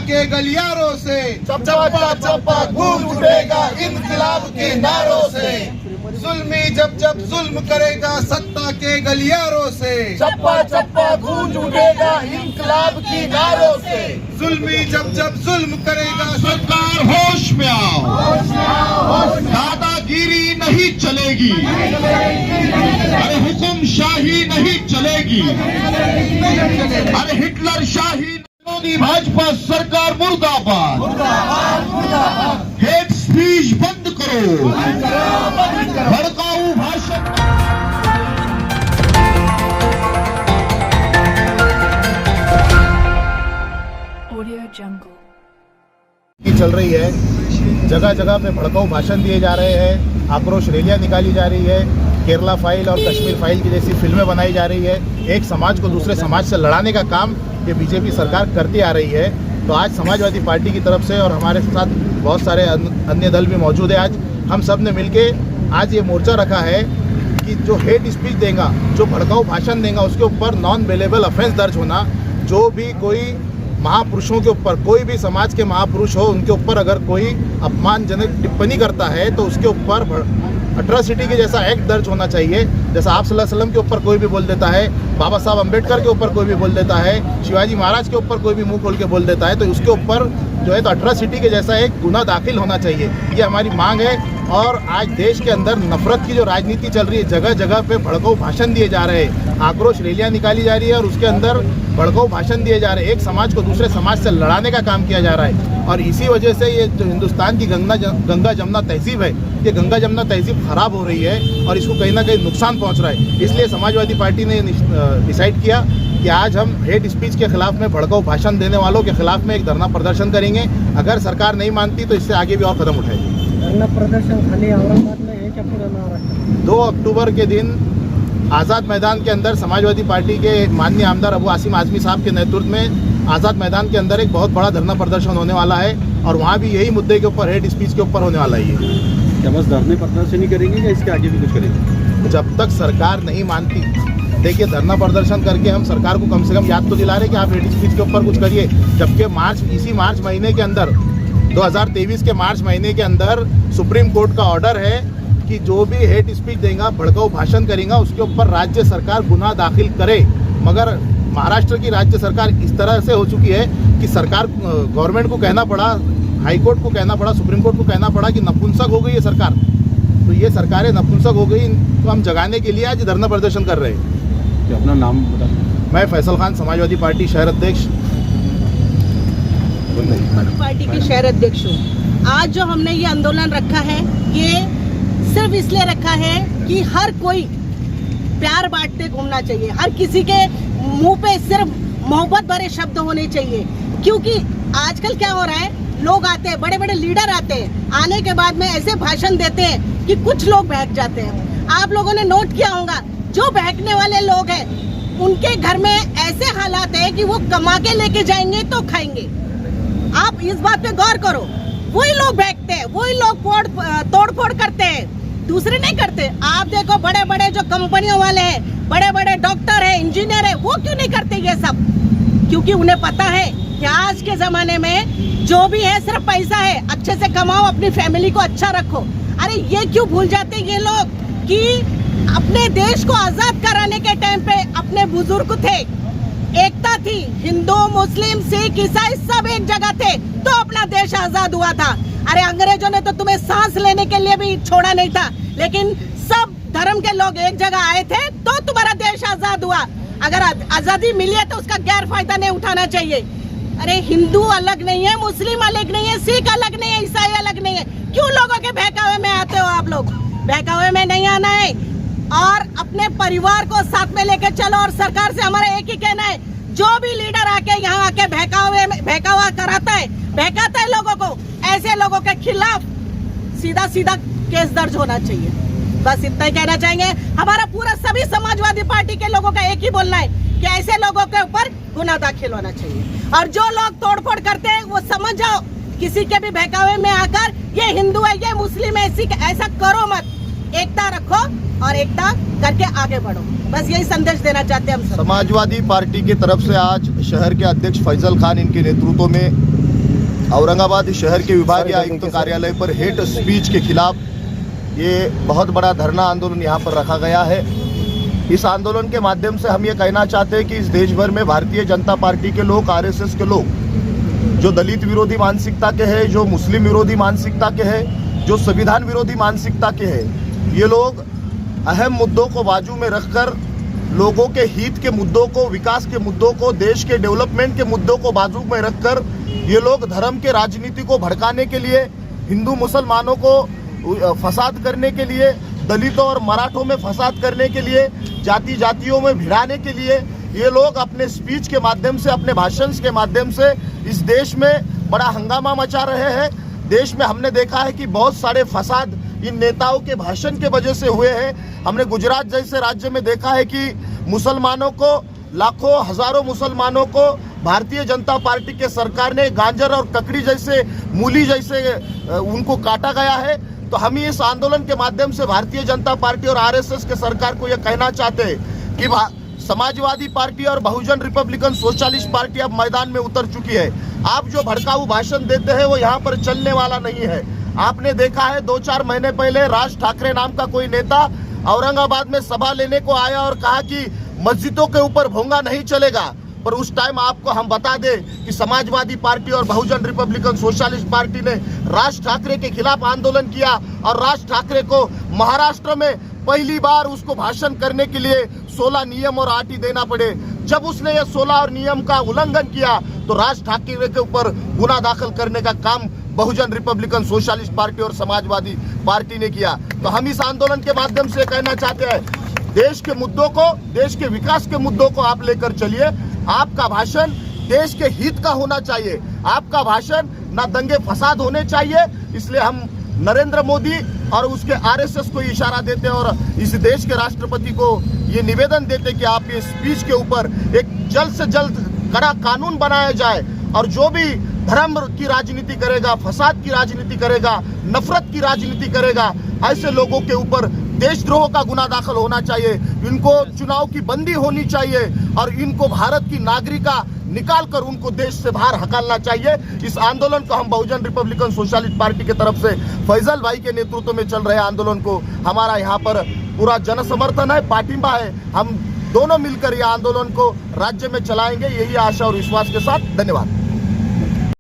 के गलियारों से चप्पा चप्पा गूंज उठेगा इनकलाब के नारों से। जुल्मी जब जब जुल्म करेगा सत्ता के गलियारों से चप्पा चप्पा गूंज उठेगा इनकलाब की नारों से। जुल्मी जब जब जुल्म करेगा सरकार होश में आओ, दादागिरी नहीं चलेगी, अरे हुकुमशाही नहीं चलेगी, अरे हिटलर शाही मोदी भाजपा सरकार मुर्दाबाद। हेट स्पीच बंद करो, भड़काऊ भाषण। चल रही है, जगह जगह पे भड़काऊ भाषण दिए जा रहे हैं, आक्रोश रैलियां निकाली जा रही है, केरला फाइल और कश्मीर फाइल की जैसी फिल्में बनाई जा रही है। एक समाज को दूसरे समाज से लड़ाने का काम ये बीजेपी सरकार करती आ रही है। तो आज समाजवादी पार्टी की तरफ से और हमारे साथ बहुत सारे अन्य दल भी मौजूद है, आज हम सब ने मिलके आज ये मोर्चा रखा है कि जो हेट स्पीच देगा, जो भड़काऊ भाषण देगा, उसके ऊपर नॉन बेलेबल ऑफेंस दर्ज होना। जो भी कोई महापुरुषों के ऊपर, कोई भी समाज के महापुरुष हो, उनके ऊपर अगर कोई अपमानजनक टिप्पणी करता है तो उसके ऊपर अट्रॉसिटी के जैसा एक्ट दर्ज होना चाहिए। जैसा आप सल्लल्लाहु अलैहि वसल्लम के ऊपर कोई भी बोल देता है, बाबा साहब अम्बेडकर के ऊपर कोई भी बोल देता है, शिवाजी महाराज के ऊपर कोई भी मुंह खोल के बोल देता है, तो उसके ऊपर जो है तो अट्रॉसिटी के जैसा एक गुनाह दाखिल होना चाहिए। ये हमारी मांग है। और आज देश के अंदर नफरत की जो राजनीति चल रही है, जगह जगह पे भड़काऊ भाषण दिए जा रहे हैं, आक्रोश रैलियां निकाली जा रही है और उसके अंदर भड़काऊ भाषण दिए जा रहे हैं, एक समाज को दूसरे समाज से लड़ाने का काम किया जा रहा है। और इसी वजह से ये जो हिंदुस्तान की गंगा जमुना तहजीब है, ये गंगा जमुना तहजीब खराब हो रही है और इसको कहीं ना कहीं नुकसान पहुंच रहा है। इसलिए समाजवादी पार्टी ने डिसाइड किया कि आज हम हेट स्पीच के खिलाफ में, भड़काऊ भाषण देने वालों के खिलाफ में एक धरना प्रदर्शन करेंगे। अगर सरकार नहीं मानती तो इससे आगे भी और कदम उठाएगी। धरना प्रदर्शन खाली औरंगाबाद में है क्या पूरे महाराष्ट्र? 2 अक्टूबर के दिन आज़ाद मैदान के अंदर समाजवादी पार्टी के माननीय आमदार अबू आसिम आजमी साहब के नेतृत्व में आज़ाद मैदान के अंदर एक बहुत बड़ा धरना प्रदर्शन होने वाला है और वहाँ भी यही मुद्दे के ऊपर, हेट स्पीच के ऊपर होने वाला है। क्या बस धरने प्रदर्शन ही करेंगे या इसके आगे भी कुछ करेंगे? जब तक सरकार नहीं मानती, देखिए धरना प्रदर्शन करके हम सरकार को कम से कम याद तो दिला रहे कि आप हेट स्पीच के ऊपर कुछ करिए। जबकि इसी मार्च महीने के अंदर, 2023 के मार्च महीने के अंदर सुप्रीम कोर्ट का ऑर्डर है कि जो भी हेट स्पीच देगा, भड़काऊ भाषण करेगा, उसके ऊपर राज्य सरकार गुनाह दाखिल करे। मगर महाराष्ट्र की राज्य सरकार इस तरह से हो चुकी है कि सरकार, गवर्नमेंट को कहना पड़ा, हाई कोर्ट को कहना पड़ा, सुप्रीम कोर्ट को कहना पड़ा कि नपुंसक हो गई है सरकार। तो ये सरकारें नपुंसक हो गई, इनको हम जगाने के लिए आज धरना प्रदर्शन कर रहे हैं। अपना नाम बता। मैं फैसल खान, समाजवादी पार्टी शहर अध्यक्ष, पार्टी की शहर अध्यक्ष हूँ। आज जो हमने ये आंदोलन रखा है, ये सिर्फ इसलिए रखा है कि हर कोई प्यार बांटते घूमना चाहिए, हर किसी के मुंह पे सिर्फ मोहब्बत भरे शब्द होने चाहिए। क्योंकि आजकल क्या हो रहा है, लोग आते हैं, बड़े बड़े लीडर आते हैं, आने के बाद में ऐसे भाषण देते हैं कि कुछ लोग बहक जाते हैं। आप लोगों ने नोट किया होगा, जो बहकने वाले लोग हैं उनके घर में ऐसे हालात है कि वो कमा के लेके जाएंगे तो खाएंगे। आप इस बात पे गौर करो। वही लोग बहकते हैं, वही लोग तोड़ फोड़ करते हैं, दूसरे नहीं करते। आप देखो बड़े बड़े जो कंपनियों वाले हैं, बड़े बड़े डॉक्टर हैं, इंजीनियर हैं, वो क्यों नहीं करते ये सब? क्योंकि उन्हें पता है कि आज के जमाने में जो भी है सिर्फ पैसा है, अच्छे से कमाओ, अपनी फैमिली को अच्छा रखो। अरे ये क्यों भूल जाते ये लोग कि अपने देश को आजाद कराने के टाइम पे अपने बुजुर्ग थे, एकता थी, हिंदू मुस्लिम सिख ईसाई सब एक जगह थे तो अपना देश आजाद हुआ था। अरे अंग्रेजों ने तो तुम्हें सांस लेने के लिए भी छोड़ा नहीं था, लेकिन सब धर्म के लोग एक जगह आए थे तो तुम्हारा देश आजाद हुआ। अगर आजादी मिली है तो उसका गैर फायदा नहीं उठाना चाहिए। अरे हिंदू अलग नहीं है, मुस्लिम अलग नहीं है, सिख अलग नहीं है, ईसाई अलग नहीं है। क्यों लोगों के बहकावे में आते हो आप लोग? बहकावे में नहीं आना है और अपने परिवार को साथ में लेकर चलो। और सरकार से हमारा एक ही कहना है, जो भी लीडर आके यहाँ आके बहकावा कराता है, बहकाता है लोगों को, ऐसे लोगों के खिलाफ सीधा सीधा केस दर्ज होना चाहिए। बस इतना ही कहना चाहेंगे। हमारा पूरा सभी समाजवादी पार्टी के लोगों का एक ही बोलना है कि ऐसे लोगों के ऊपर गुनाह दाखिल होना चाहिए। और जो लोग तोड़फोड़ करते हैं वो समझ जाओ, किसी के भी बहकावे में आकर ये हिंदू है, ये मुस्लिम है, सिख, ऐसा करो मत। एकता रखो और एकता करके आगे बढ़ो। बस यही संदेश देना चाहते हैं हम सब। समाजवादी पार्टी की तरफ से आज शहर के अध्यक्ष फैसल खान इनके नेतृत्व में औरंगाबाद शहर के विभागीय आयुक्त कार्यालय पर हेट स्पीच के खिलाफ ये बहुत बड़ा धरना आंदोलन यहाँ पर रखा गया है। इस आंदोलन के माध्यम से हम ये कहना चाहते हैं कि इस देश भर में भारतीय जनता पार्टी के लोग, आरएसएस के लोग, जो दलित विरोधी मानसिकता के हैं, जो मुस्लिम विरोधी मानसिकता के हैं, जो संविधान विरोधी मानसिकता के हैं, ये लोग अहम मुद्दों को बाजू में रखकर लोगों के हित के मुद्दों को, विकास के मुद्दों को, देश के डेवलपमेंट के मुद्दों को बाजू में रखकर ये लोग धर्म के राजनीति को भड़काने के लिए, हिंदू मुसलमानों को फसाद करने के लिए, दलितों और मराठों में फसाद करने के लिए, जाति जातियों में भिड़ाने के लिए ये लोग अपने स्पीच के माध्यम से, अपने भाषण के माध्यम से इस देश में बड़ा हंगामा मचा रहे हैं। देश में हमने देखा है कि बहुत सारे फसाद इन नेताओं के भाषण के वजह से हुए हैं। हमने गुजरात जैसे राज्य में देखा है कि मुसलमानों को, लाखों हजारों मुसलमानों को भारतीय जनता पार्टी के सरकार ने गांजर और ककड़ी जैसे, मूली जैसे उनको काटा गया है। तो हम इस आंदोलन के माध्यम से भारतीय जनता पार्टी और आरएसएस के सरकार को यह कहना चाहते हैं कि समाजवादी पार्टी और बहुजन रिपब्लिकन सोशलिस्ट पार्टी अब मैदान में उतर चुकी है। आप जो भड़काऊ भाषण देते हैं वो यहाँ पर चलने वाला नहीं है। आपने देखा है 2-4 महीने पहले राज ठाकरे नाम का कोई नेता औरंगाबाद में सभा लेने को आया और कहा कि मस्जिदों के ऊपर भोंगा नहीं चलेगा। पर उस टाइम आपको हम बता दें कि समाजवादी पार्टी और बहुजन रिपब्लिकन सोशलिस्ट पार्टी ने राज ठाकरे के खिलाफ आंदोलन किया और राज ठाकरे को महाराष्ट्र में पहली बार उसको भाषण करने के लिए 16 नियम और आरटी देना पड़े। जब उसने ये 16 और नियम का उल्लंघन किया तो राज ठाकरे के ऊपर गुना दाखिल करने का काम बहुजन रिपब्लिकन सोशलिस्ट पार्टी और समाजवादी पार्टी ने किया। तो हम इस आंदोलन के माध्यम से कहना चाहते हैं, देश के मुद्दों को, देश के विकास के मुद्दों को आप लेकर चलिए। आपका भाषण देश के हित का होना चाहिए, आपका भाषण ना दंगे फसाद होने चाहिए। इसलिए हम नरेंद्र मोदी और उसके आरएसएस को इशारा देते हैं और इस देश के राष्ट्रपति को ये निवेदन देते कि आप ये स्पीच के ऊपर एक जल्द से जल्द कड़ा कानून बनाया जाए और जो भी धर्म की राजनीति करेगा, फसाद की राजनीति करेगा, नफरत की राजनीति करेगा, ऐसे लोगों के ऊपर देशद्रोह का गुना दाखिल होना चाहिए। इनको चुनाव की बंदी होनी चाहिए और इनको भारत की नागरिकता निकाल कर उनको देश से बाहर हकालना चाहिए। इस आंदोलन को हम बहुजन रिपब्लिकन सोशलिस्ट पार्टी की तरफ से फैजल भाई के नेतृत्व में चल रहे आंदोलन को हमारा यहाँ पर पूरा जन समर्थन है, पार्टिंबा है। हम दोनों मिलकर यह आंदोलन को राज्य में चलाएंगे, यही आशा और विश्वास के साथ। धन्यवाद।